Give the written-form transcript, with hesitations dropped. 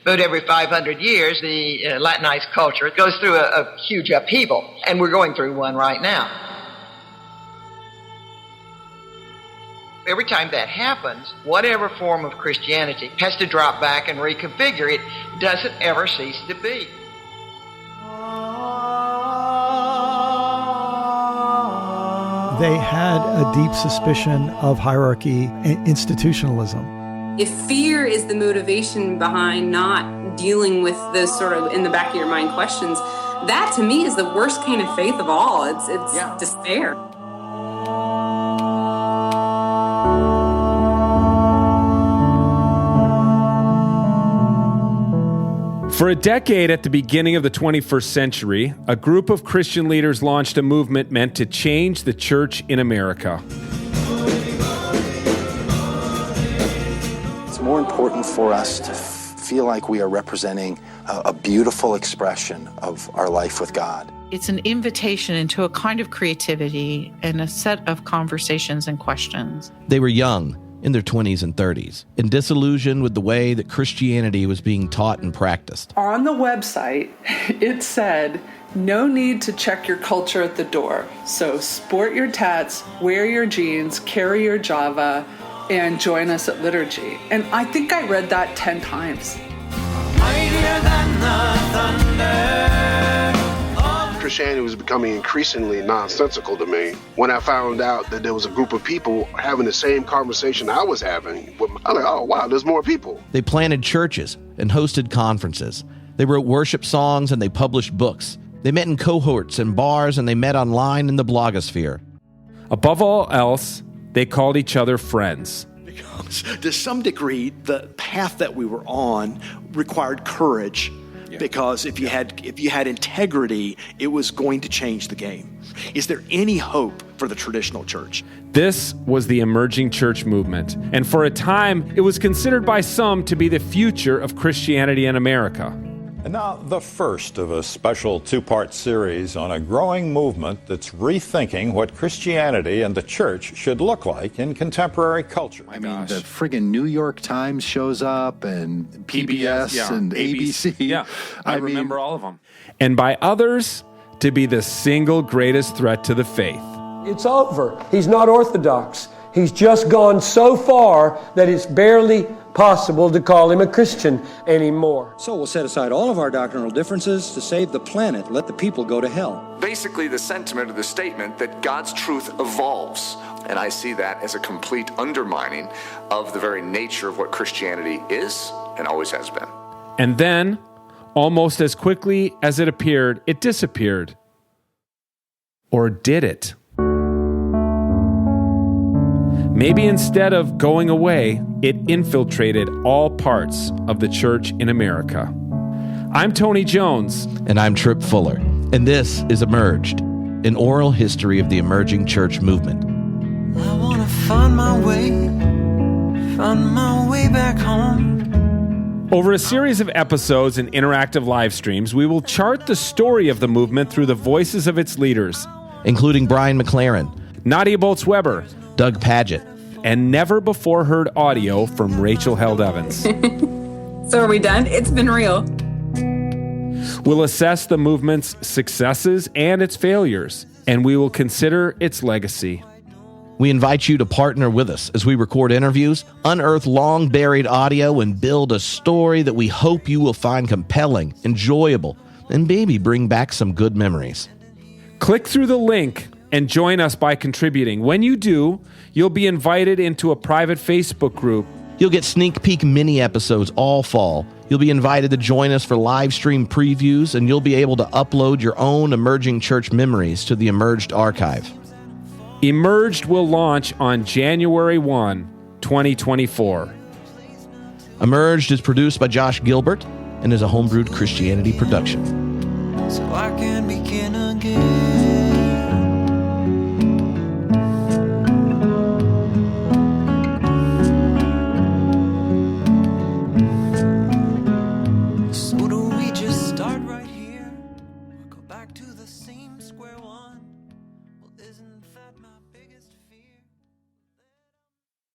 But every 500 years, the Latinized culture goes through a huge upheaval, and we're going through one right now. Every time that happens, whatever form of Christianity has to drop back and reconfigure. It doesn't ever cease to be. They had a deep suspicion of hierarchy and institutionalism. If fear is the motivation behind not dealing with those sort of in the back of your mind questions, that to me is the worst kind of faith of all. It's despair. For a decade at the beginning of the 21st century, a group of Christian leaders launched a movement meant to change the church in America. It's more important for us to feel like we are representing a beautiful expression of our life with God. It's an invitation into a kind of creativity and a set of conversations and questions. They were young, in their 20s and 30s, and disillusioned with the way that Christianity was being taught and practiced. On the website, it said, no need to check your culture at the door. So sport your tats, wear your jeans, carry your Java, and join us at liturgy. And I think I read that 10 times. Mightier than the thunder. Christianity was becoming increasingly nonsensical to me when I found out that there was a group of people having the same conversation I was having. I was like, oh, wow, there's more people. They planted churches and hosted conferences. They wrote worship songs and they published books. They met in cohorts and bars, and they met online in the blogosphere. Above all else, they called each other friends. Because to some degree, the path that we were on required courage. Because if you had integrity, it was going to change the game. Is there any hope for the traditional church? This was the emerging church movement, and for a time, it was considered by some to be the future of Christianity in America. And now the first of a special two-part series on a growing movement that's rethinking what Christianity and the church should look like in contemporary culture. I mean, the friggin' New York Times shows up, and PBS and ABC. Yeah, I remember all of them. And by others, to be the single greatest threat to the faith. It's over. He's not Orthodox. He's just gone so far that it's barely possible to call him a Christian anymore. So we'll set aside all of our doctrinal differences to save the planet. Let the people go to hell. Basically, the sentiment of the statement that God's truth evolves. And I see that as a complete undermining of the very nature of what Christianity is and always has been. And then, almost as quickly as it appeared, it disappeared. Or did it? Maybe instead of going away, it infiltrated all parts of the church in America. I'm Tony Jones. And I'm Tripp Fuller. And this is Emerged, an oral history of the emerging church movement. I want to find my way back home. Over a series of episodes and interactive live streams, we will chart the story of the movement through the voices of its leaders, including Brian McLaren, Nadia Bolz-Weber, Doug Padgett, and never-before-heard audio from Rachel Held Evans. So are we done? It's been real. We'll assess the movement's successes and its failures, and we will consider its legacy. We invite you to partner with us as we record interviews, unearth long-buried audio, and build a story that we hope you will find compelling, enjoyable, and maybe bring back some good memories. Click through the link and join us by contributing. When you do, you'll be invited into a private Facebook group. You'll get sneak peek mini episodes all fall. You'll be invited to join us for live stream previews, and you'll be able to upload your own emerging church memories to the Emerged archive. Emerged will launch on January 1, 2024. Emerged is produced by Josh Gilbert and is a homebrewed Christianity production. So I can begin again.